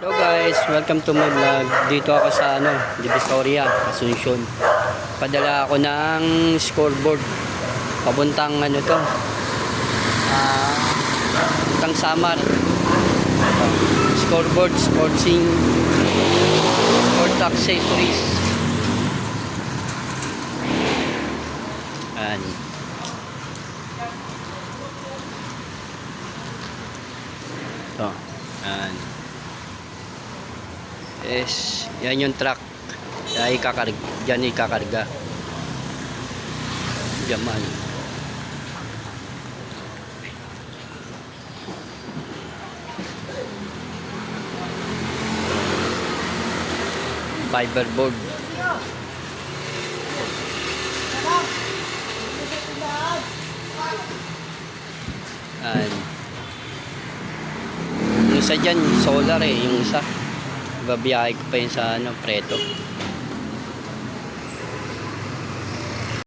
Hello guys, welcome to my vlog. Dito ako sa Divisoria, Asuncion. Padala ako ng scoreboard. Papuntang papuntang Samar. Scoreboard, sporting, sport accessories. Ayan. Ito. Ayan. Yes, yan yung truck. Diyan ikakarga. Diyan. Fiberboard. Ayan. Yung isa dyan, solar yung isa. Babiyahe ko pa yun sa Preto.